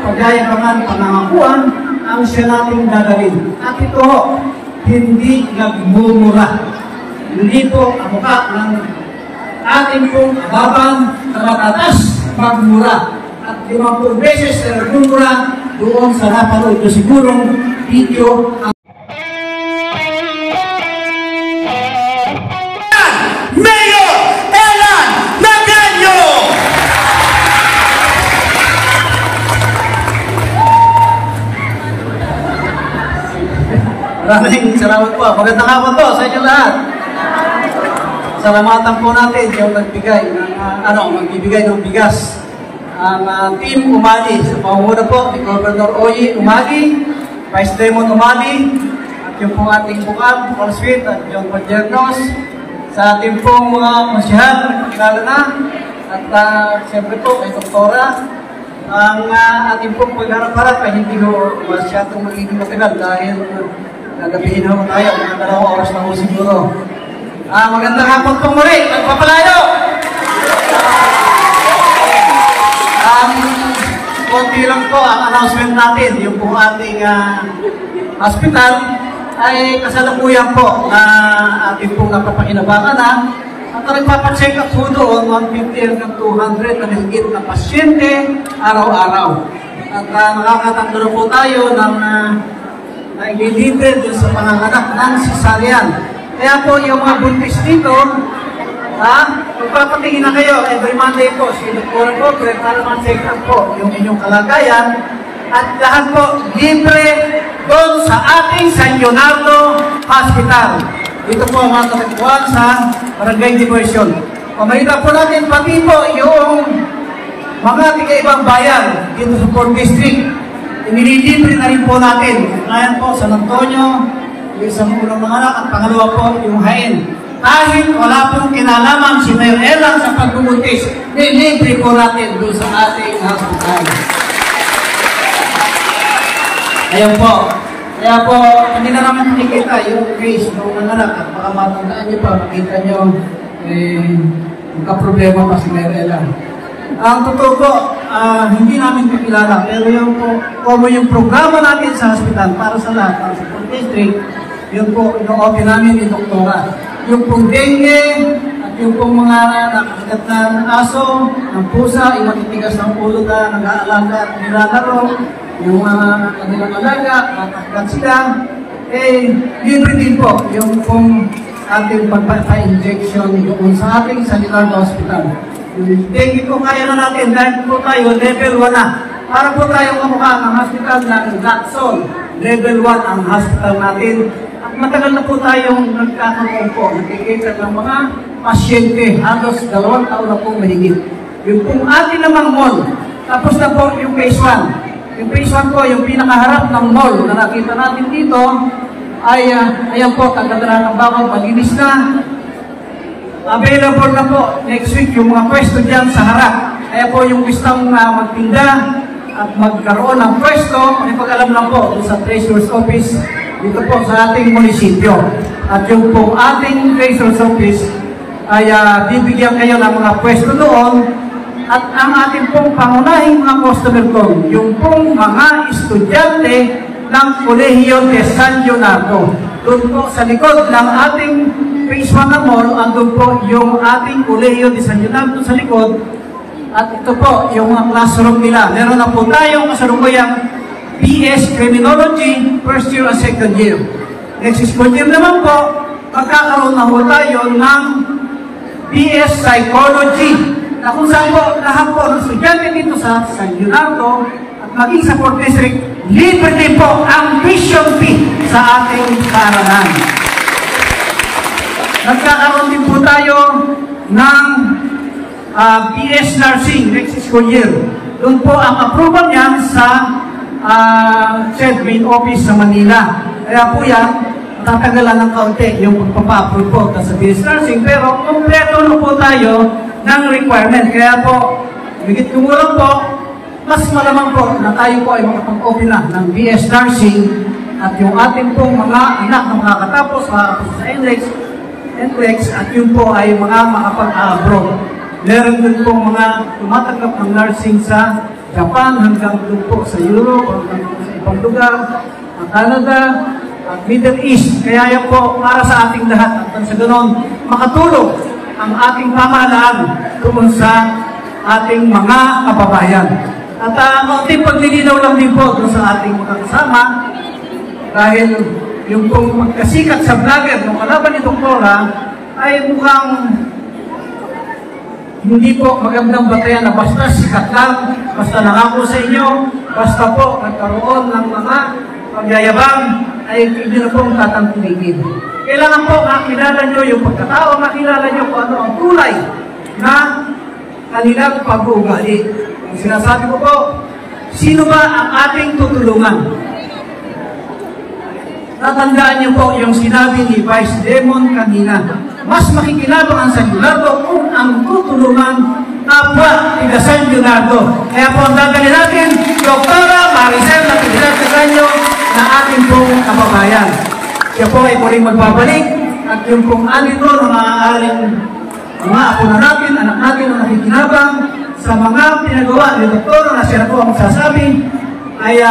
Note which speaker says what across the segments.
Speaker 1: pagyayabangan, panangakuan ang siya nating dadalhin. At ito, hindi nagmumura. Hindi po ang mukha ng ating pong ababang na matatas magmura. At 50 beses na nagmumura doon sa napanood ko sigurong video.
Speaker 2: Mayor Elan Maganyo!
Speaker 1: Maraming salamat po. Magandang hapon po sa inyo lahat. Salamatan po natin yung nagbigay ng magbibigay ng bigas. Ang Team Umali, sa pamumuno po ni Governor Oye Umali, Vice Demon Umali, at yung pong ating bukab, Colsweet, at yung Pagjernos, sa ating pong mga masyahan, kilala na, at siyempre po kay Doktora, ang ating pong pagharap-harap ay hindi ko masyadong magiging matagal dahil nagabihin ho tayo, mga 2 oras na ho siguro. Magandang hapon po muli, magpapalayo! Konti lang po ang announcement natin, yung po ating hospital ay kasalukuyan po na ating pong napapakinabangan na at nagpapacheck up po doon 150 hanggang 200 na higit na pasyente araw-araw. At nakakatanggal po tayo ng naililibre dun sa panganganak ng cesarean. Kaya po yung mga buntis dito, magpapatingin na kayo every Monday po, si Dr. Cobre, para ma-check up po yung inyong kalagayan. At lahat po libre doon sa ating San Leonardo Hospital. Dito po mga katakbuhan sa Barangay Diversion. Pamarita po natin pati po yung mga tiga-ibang bayan dito sa 4th District. Inililibre na rin po natin. Ngayon po San Antonio, yung isang unang mga anak, at pangalawa po yung Hain. Kahit wala pong kinalaman si Mayor Elan sa pagbubuntis, nilibre po natin doon sa ating hospital. Ayan po. Kaya po, hindi na naman nakikita yung case ng mga anak at baka matandaan nyo pa, makita nyo, magka-problema pa si Mayor Elan. Ang totoo po, hindi namin kakilala, pero yung programa natin sa hospital para sa lahat, para sa 4th District, yun po, ino-open namin ni Doktora. Yung pong dengue, at yung pong mga nakakagat na aso, ng pusa, yung matitigas ng ulo na nag-aalaga at nilalaro, yung mga kanilang alaga, nakakagat sila, libre din po yung pong ating pagpapa-injection doon sa ating San Leonardo Hospital. Yung dengue po kaya na natin dahil po tayo level 1 na. Para po tayong kamukha ng hospital ng Lacson, level 1 ang hospital natin. Matagal na po tayong nagkakaroon po, nakikita ng mga pasyente, halos 2 taon na po mahigit. Yung pong atin namang mall, tapos na po yung phase 1. Yung phase 1 po, yung pinakaharap ng mall na nakita natin dito, ay, ayan po, tagdadala ng bawang, malinis na. Available na po next week yung mga pwesto dyan sa harap. Kaya po yung gustong magtinda at magkaroon ng pwesto, may pag-alam lang po sa Treasurer's Office dito po sa ating munisipyo. At yung pong ating Treasurer's Office ay bibigyan kayo ng mga pwesto doon. At ang ating pong pangunahing mga customer ko, yung pong mga estudyante ng Kolehiyo de San Leonardo. Doon po sa likod ng ating phase 1 na mall, andun po yung ating Kolehiyo de San Leonardo sa likod. At ito po yung mga classroom nila. Meron na po tayong kasalukuyang BS Criminology, first year at second year. Next school year naman po, magkakaroon na po tayo ng BS Psychology, na kung saan po lahat po ng estudyante dito sa San Leonardo at maging sa 4th District, libre din po ang tuition fee sa ating paaralan. Nagkakaroon din po tayo ng BS Nursing next school year. Doon po ang approval niyan sa main office sa Manila. Kaya po yan, tatagalan ng kaunti yung pagpapa-approve po sa BS Nursing, pero kompleto na po tayo ng requirement. Kaya po, higit kumulang po, mas malamang po na tayo po ay makapag-open na ng BS Nursing at yung ating pong mga anak na makakatapos sa NCLEX at yung po ay mga makapag-abroad. Meron din pong mga tumatanggap ng nursing sa Japan hanggang doon po sa Europe, hanggang po sa ibang lugar, Canada, at Middle East. Kaya yan po para sa ating lahat at sa ganon makatulong ang ating pamahalaan doon sa ating mga kababayan. At kaunting paglilinaw lang din po doon sa ating mga kasama dahil yung pong magkasikat sa vlogger ng kalaban ni Doktora ay mukhang hindi po magandang batayan na basta sikat lang, basta nangako sa inyo, basta po nagkaroon ng mga pagyayabang ay hindi na pong tatangkilikin. Kailangan po makilala nyo yung pagkatao, makilala nyo kung ano ang tulay na kanilang pag-uugali. Ang sinasabi ko po, sino ba ang ating tutulungan? Tatandaan niyo po yung sinabi ni Vice Demon kanina. Mas makikinabang ang San Leonardo kung ang tutulungan kapwa tiga San Leonardo. Kaya po ang dadali natin, Doktora Maricel Natividad Castaño na ating pong kababayan. Siya po ay muling magbabalik at yung pong alito na maaaring mga apo na natin, anak natin na nakikinabang sa mga pinagawa ni Doktora na siya na po ang magsasabi ay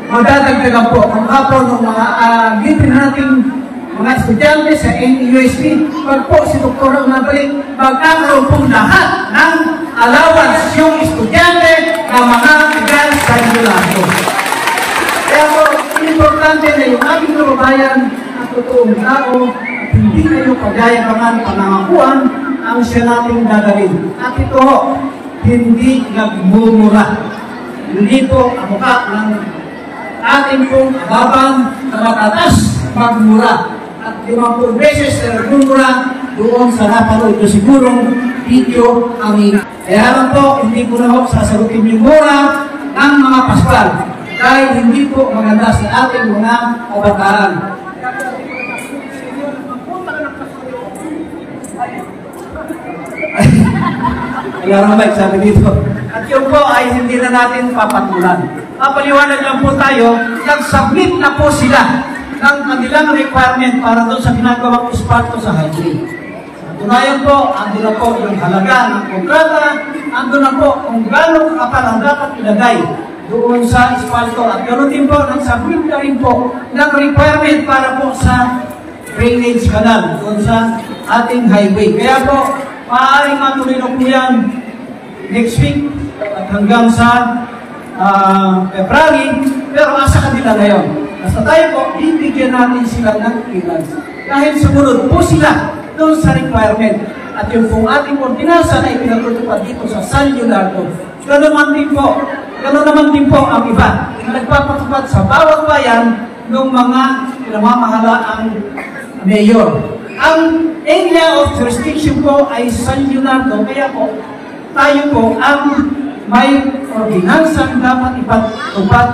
Speaker 1: magdadagdagan po ang kapon ng mga libre nating mga estudyante sa NUSP. Pag po si Doktora ang nabalik, magkakaroon po lahat ng allowance yung estudyante ng mga tigal sa Leonardo. Kaya po, importante na yung ating kababayan at totoong tao at hindi kayo pagyayabangan panangakuan ang siya nating dadalhin. At ito ho, hindi nagmumura. Hindi po ang mukha ng ating pong ababang na matatas magmura. At 50 beses na nagmumura doon sa napanood ko sigurong video amin. Kaya lang po, hindi ko na ho sasagutin yung mura ng mga paspal dahil hindi po maganda sa ating mga kabataan. Kaya naman, sabi dito. At yun po ay hindi na natin papatulan. Papaliwanag lang po tayo, nag-submit na po sila ng kanilang requirement para doon sa ginagawang espalto sa highway. Tunayan po, ando na po yung halaga ng kontrata, ando na po kung gano'ng kapal ang dapat ilagay doon sa espalto. At gano'n din po, nag-submit na rin po ng requirement para po sa drainage canal doon sa ating highway. Kaya po, maaaring matuloy na po yan next week at hanggang sa February, pero asa kanila ngayon. Basta tayo po, bibigyan natin sila ng clearance. Dahil sumunod po sila doon sa requirement. At yung pong ating ordinansa na ipinatutupad dito sa San Leonardo. Gano'n naman din po ang iba. Nagpapatupad sa bawat bayan ng mga pinamamahalaang mayor. Ang area of jurisdiction po ay San Leonardo. Kaya po, tayo po ang may ordinansang dapat ipatupad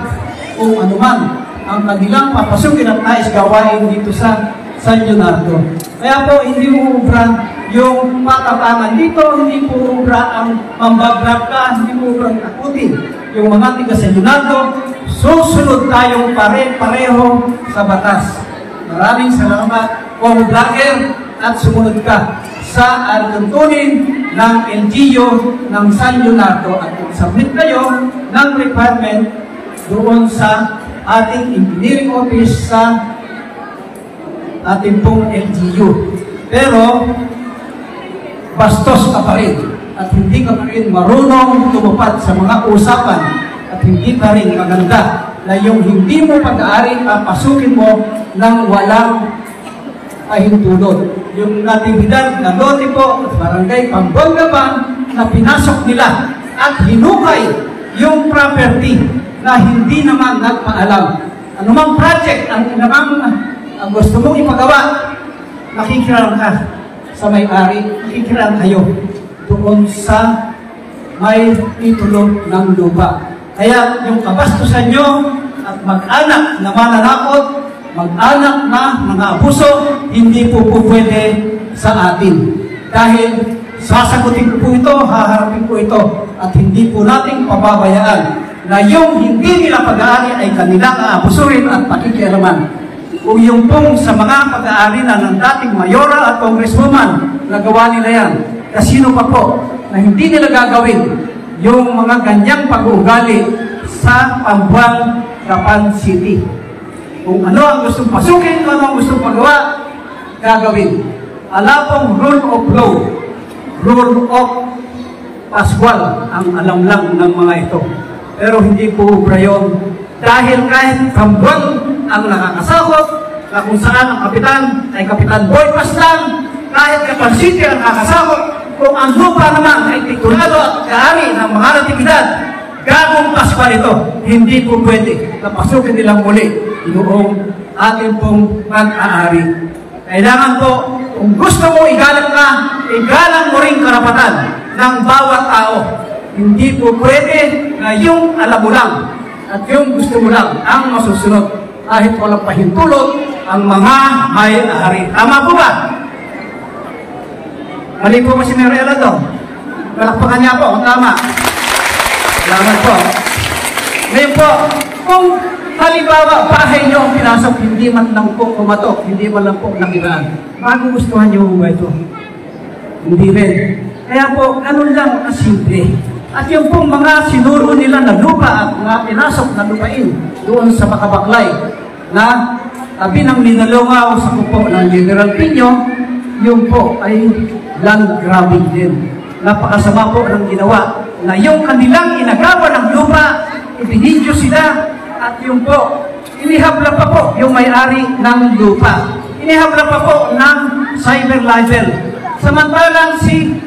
Speaker 1: kung anuman ang kanilang papasukin at nais gawain dito sa San Leonardo. Kaya po, hindi uubra yung patatangan dito, hindi po uubra ang mambagrab ka, hindi po uubra ang takutin. Yung mga tiga San Leonardo, susunod tayong pare-pareho sa batas. Maraming salamat, kung vlogger, at sumunod ka sa alituntunin ng LGU ng San Leonardo at submit kayo ng requirement doon sa ating engineering office sa ating pong LGU. Pero bastos ka pa rin at hindi ka pa rin marunong tumupad sa mga usapan at hindi pa rin maganda na yung hindi mo pag-aari papasukin mo ng walang pahintulot. Yung natividad na lote po at barangay Pampanga na pinasok nila at hinukay yung property na hindi naman nagpaalam. Anumang project, ang gusto mong ipagawa, makikirang ka sa may-ari, makikirang kayo doon sa may titulo ng lupa. Kaya yung kabastusan nyo at mag-anak na mananakot, mag-anak na mga abuso, hindi po pwede sa atin. Dahil sasagutin ko po ito, haharapin ko ito, at hindi po natin pababayaan na yung hindi nila pag-aari ay kanilang aabusuhin at pakikialaman. Kung yung pong sa mga pag-aari na ng dating mayora at congresswoman, nagawa nila yan. Kasino pa po na hindi nila gagawin yung mga ganyang pag-uugali sa Pambuan, Gapan City. Kung ano ang gustong pasukin, kung ano ang gustong pagawa, gagawin. Ala pong rule of law, rule of Pascual ang alam lang ng mga ito. Pero hindi po ubra yun. Dahil kahit Pambuan ang nakakasakot, na kung saan ang kapitan ay Kapitan Boy Paslang, kahit Gapan City ang nakakasakot, kung ang lupa naman ay titulado at kaari ng mga natibidad, gagong Pascual ito. Hindi po pwede na pasukin nilang muli yung ating pong mag-aari. Kailangan po, kung gusto mo igalang ka, igalang mo rin karapatan ng bawat tao. Hindi po pwede na yung alam mo lang at yung gusto mo lang ang masusunod kahit walang pahintulot ang mga may-ari. Tama po ba? Mali po ba si Mayor Ella doon? Palakpakan niya po, tama. Salamat po. Ngayon po, kung halimbawa bahay niyo ang pinasok, hindi man lang po kumatok, hindi man lang po nakiraan, magugustuhan niyo ba ito? Hindi rin. Kaya po, ganun lang kasimple. At yung pong mga sinuro nila na lupa at mga pinasok na lupain doon sa Makabaklay na tabi ng Minalongaw sa kupo ng General Pino, yung po ay land grabbing din. Napakasama po ng ginawa na yung kanilang inagawa ng lupa, ibinidyo sila at yung po, inihabla pa po yung may-ari ng lupa. Inihabla pa po ng cyber libel. Samantalang si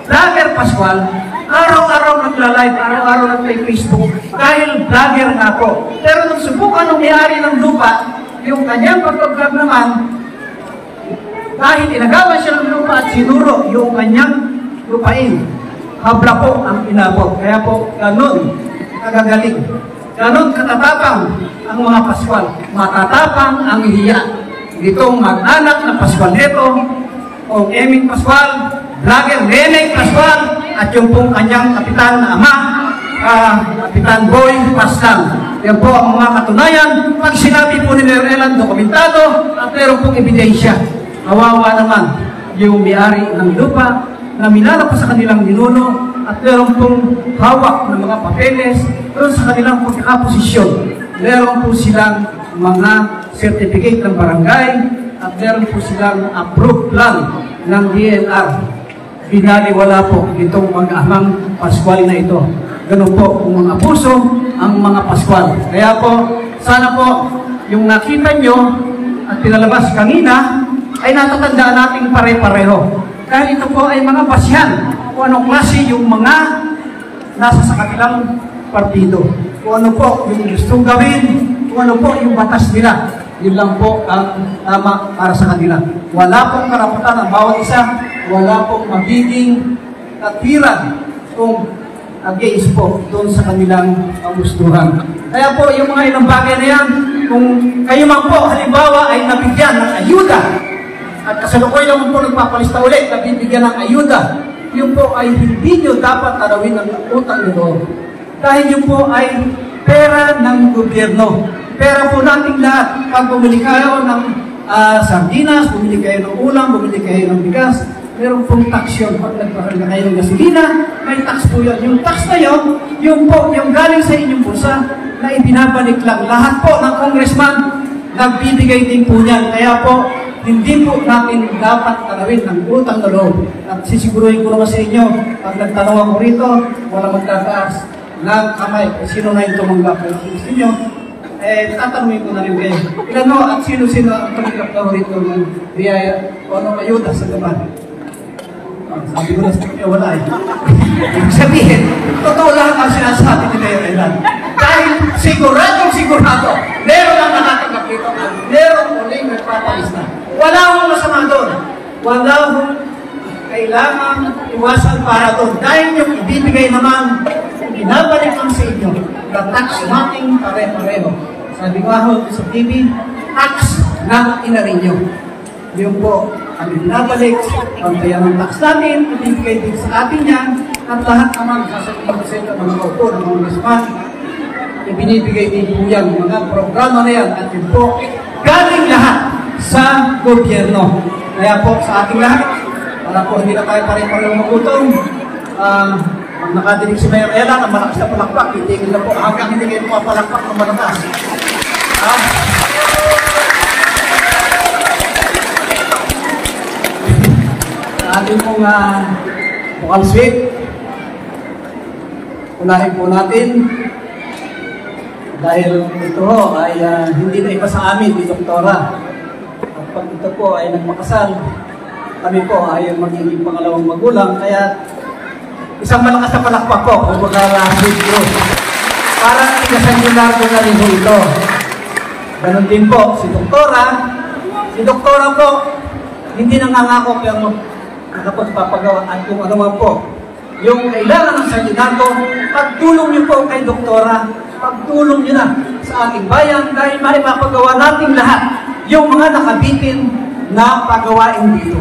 Speaker 1: Vlogger Pascual, araw-araw nagla-live, araw-araw nagla-Facebook dahil vlogger nga po. Pero nung subukan ng may-ari ng lupa, yung kanyang pag-vlog naman, dahil inagawa siya ng lupa at sinuro yung kanyang lupain, habla po ang inabot. Kaya po, ganun kagagaling. Ganun katatapang ang mga Pascual. Matatapang ang hiya. Ditong mag-anak na Pascual Neto, o Eming Pascual, Vlogger Neneng Pascual, at yung pong kanyang kapitan na ama, Kapitan Boy Paslang. Yan po ang mga katunayan. Pag sinabi po ni Mayor Elan, dokumentado at meron pong ebidensya. Kawawa naman yung may-ari ng lupa na minala pa sa kanilang ninuno at meron pong hawak ng mga papeles doon sa kanilang pagkakaposisyon. Meron po silang mga certificate ng barangay at meron po silang approved plan ng DNR. Binaliwala po itong mag-amang Pascual na ito. Ganun po kung mga abuso ang mga Pascual. Kaya po, sana po yung nakita nyo at pinalabas kanina ay natatandaan natin pare-pareho. Dahil ito po ay mga basyan kung anong klase yung mga nasa sa kanilang partido. Kung ano po yung gustong gawin, kung ano po yung batas nila. Yun lang po ang tama para sa kanila. Wala pong karapatan ang bawat isa, wala pong magiging katiran kung against po doon sa kanilang kagustuhan. Kaya po yung mga ilang bagay na yan, kung kayo man po halimbawa ay nabigyan ng ayuda, at kasalukoy naman po nagpapalista ulit na bibigyan ng ayuda, yun po ay hindi nyo dapat tarawin ng utang nyo. Dahil yun po ay pera ng gobyerno. Pera po nating lahat. Pag bumili kayo ng sardinas, bumili kayo ng ulam, bumili kayo ng bigas, meron pong tax yun. Pag nagpahal na kayo ng gasolina, may tax po yun. Yung tax na yun, yung po, yung galing sa inyong bulsa, na ibinabalik lang. Lahat po ng congressman, nagbibigay din po niyan. Kaya po, hindi po natin dapat tanawin ng utang na loob. At sisiguruhin ko naman sa inyo, pag nagtanong ako rito, wala magtataas ng kamay. Sino na yung tumanggap? Pero kung gusto nyo, tatanungin ko na rin kayo. Ilan mo at sino-sino ang tumanggap na rito ng biyaya o anong ayuda sa gaban? Sabi ko na sa inyo, wala eh. Ibig sabihin, totoo lang ang sinasabi ni Mayor Elan. Dahil sigurado, meron ang nakatanggap dito at meron uling nagpapalista. Wala akong masama doon. Wala akong kailangan iwasan para doon. Dahil yung ibibigay naman, binabalik lang sa inyo, the tax nating pare-pareho. Sabi ko ako sa TV, tax na inarinyo. Yung po, ang binabalik, ang kaya ng tax natin, ibibigay din sa atin yan, at lahat naman, sasabihin ko sa inyo, mga kaupo, ng mga resman, ibinibigay din po yan, mga programa na yan, at yun po, galing lahat sa gobyerno. Kaya po, sa ating lahat, para po hindi na tayo pare-pareho magutom, Pag nakadinig si Mayor Ella na malakas na palakpak, titigil na po hanggang hindi kayo mapapalakpak ng malakas. Sa ating pong vocal sweep, unahin po natin dahil ito ay hindi na iba sa amin, ni Doktora. At pag ito po ay nagmakasal, kami po ay magiging pangalawang magulang, kaya isang malakas na palakpak po, kung mag-sweep group. Parang inasan nyo largo na rin ito. Ganon din po, si Doktora. Si Doktora po, hindi nangangako pero nakapos papagawa at kung ano man po. Yung kailangan ng sandinato, pagtulong niyo po kay Doktora, pagtulong niyo na sa ating bayan dahil maipapagawa natin lahat yung mga nakabitin na pagawain dito.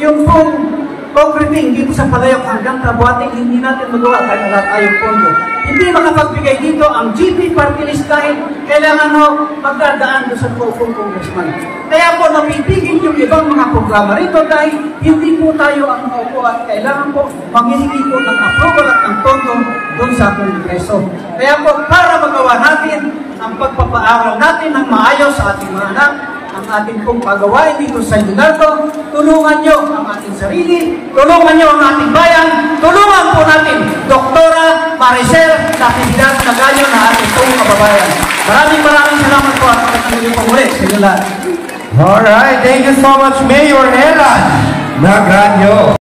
Speaker 1: Yung pong concreting dito sa Palayok hanggang Tabuating, hindi natin magawa kahit wala tayong pondo. Hindi makapagbigay dito ang GP party list dahil kailangan mo magdadaan doon sa pupong congressman. Kaya po napitigil yung ibang mga programa rito dahil hindi po tayo ang maupo at kailangan po manghihingi po ng approval at ng pondo doon sa Kongreso. Kaya po para magawa natin ang pagpapaaral natin ng maayos sa ating mga anak, ang ating pong pagawain dito sa Leonardo, tulungan nyo ang ating sarili, tulungan nyo ang ating bayan, tulungan po natin Doktora Maricel Natividad Naganyo na ating pong kababayan. Maraming salamat po at pagpili po muli sa inyo lahat.
Speaker 2: Alright, thank you so much, Mayor Elan Naganyo.